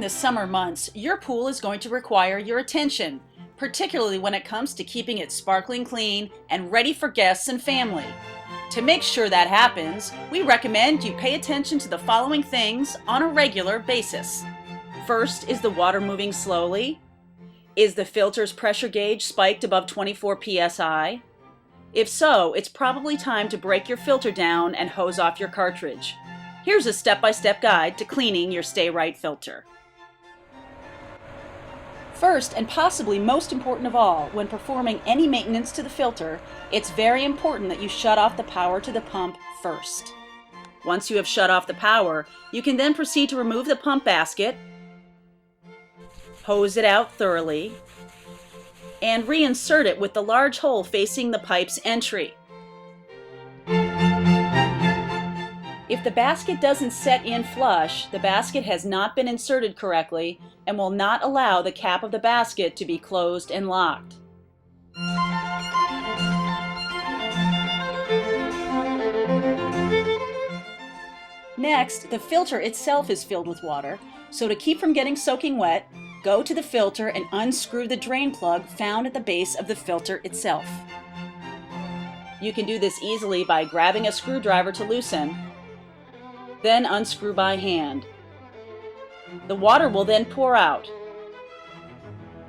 the summer months, your pool is going to require your attention, particularly when it comes to keeping it sparkling clean and ready for guests and family. To make sure that happens, we recommend you pay attention to the following things on a regular basis. First, is the water moving slowly? Is the filter's pressure gauge spiked above 24 psi? If so, it's probably time to break your filter down and hose off your cartridge. Here's a step-by-step guide to cleaning your Stay Right filter. First, and possibly most important of all, when performing any maintenance to the filter, it's very important that you shut off the power to the pump first. Once you have shut off the power, you can then proceed to remove the pump basket, hose it out thoroughly, and reinsert it with the large hole facing the pipe's entry. If the basket doesn't set in flush, the basket has not been inserted correctly and will not allow the cap of the basket to be closed and locked. Next, the filter itself is filled with water, so to keep from getting soaking wet, go to the filter and unscrew the drain plug found at the base of the filter itself. You can do this easily by grabbing a screwdriver to loosen, then unscrew by hand. The water will then pour out.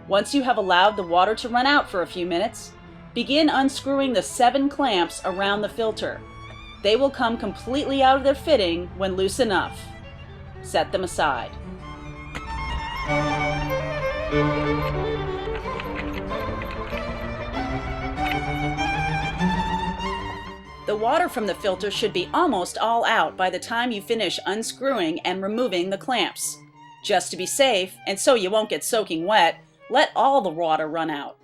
Once you have allowed the water to run out for a few minutes, begin unscrewing the 7 clamps around the filter. They will come completely out of their fitting when loose enough. Set them aside. The water from the filter should be almost all out by the time you finish unscrewing and removing the clamps. Just to be safe, and so you won't get soaking wet, let all the water run out.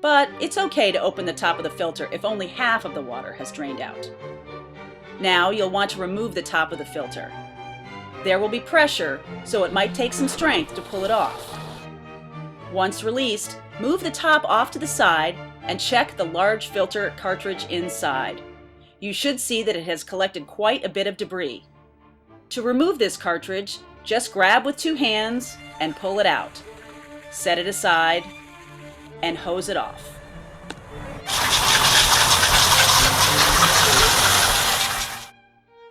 But it's okay to open the top of the filter if only half of the water has drained out. Now you'll want to remove the top of the filter. There will be pressure, so it might take some strength to pull it off. Once released, move the top off to the side and check the large filter cartridge inside. You should see that it has collected quite a bit of debris. To remove this cartridge, just grab with 2 hands and pull it out. Set it aside and hose it off.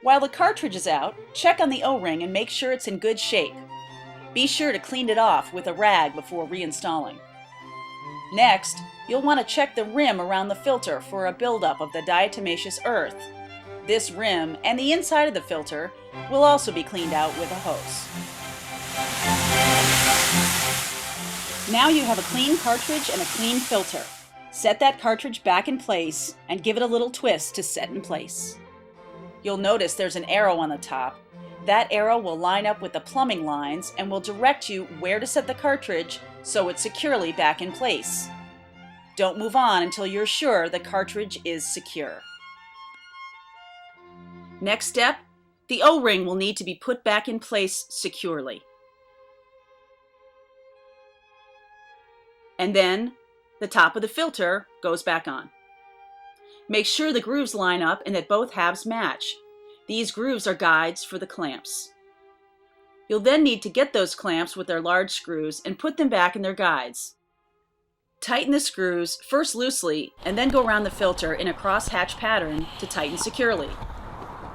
While the cartridge is out, check on the O-ring and make sure it's in good shape. Be sure to clean it off with a rag before reinstalling. Next, you'll want to check the rim around the filter for a buildup of the diatomaceous earth. This rim and the inside of the filter will also be cleaned out with a hose. Now you have a clean cartridge and a clean filter. Set that cartridge back in place and give it a little twist to set in place. You'll notice there's an arrow on the top. That arrow will line up with the plumbing lines and will direct you where to set the cartridge so it's securely back in place. Don't move on until you're sure the cartridge is secure. Next step, the O-ring will need to be put back in place securely. And then the top of the filter goes back on. Make sure the grooves line up and that both halves match. These grooves are guides for the clamps. You'll then need to get those clamps with their large screws and put them back in their guides. Tighten the screws, first loosely, and then go around the filter in a cross-hatch pattern to tighten securely.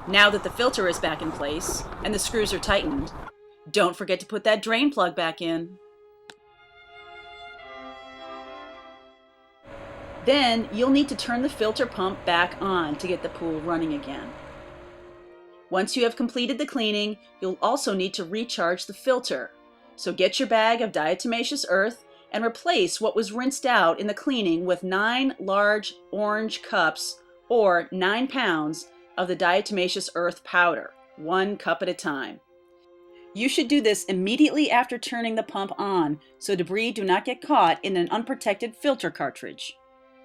Now that the filter is back in place and the screws are tightened, don't forget to put that drain plug back in. Then you'll need to turn the filter pump back on to get the pool running again. Once you have completed the cleaning, you'll also need to recharge the filter. So get your bag of diatomaceous earth and replace what was rinsed out in the cleaning with 9 large orange cups or 9 pounds of the diatomaceous earth powder, 1 cup at a time. You should do this immediately after turning the pump on so debris do not get caught in an unprotected filter cartridge.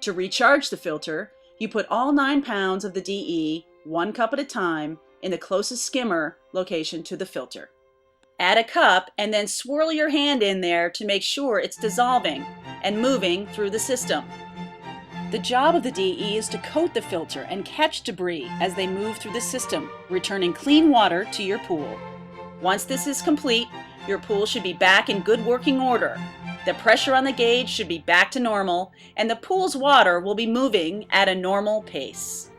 To recharge the filter, you put all 9 pounds of the DE, 1 cup at a time, in the closest skimmer location to the filter. Add a cup and then swirl your hand in there to make sure it's dissolving and moving through the system. The job of the DE is to coat the filter and catch debris as they move through the system, returning clean water to your pool. Once this is complete, your pool should be back in good working order. The pressure on the gauge should be back to normal, and the pool's water will be moving at a normal pace.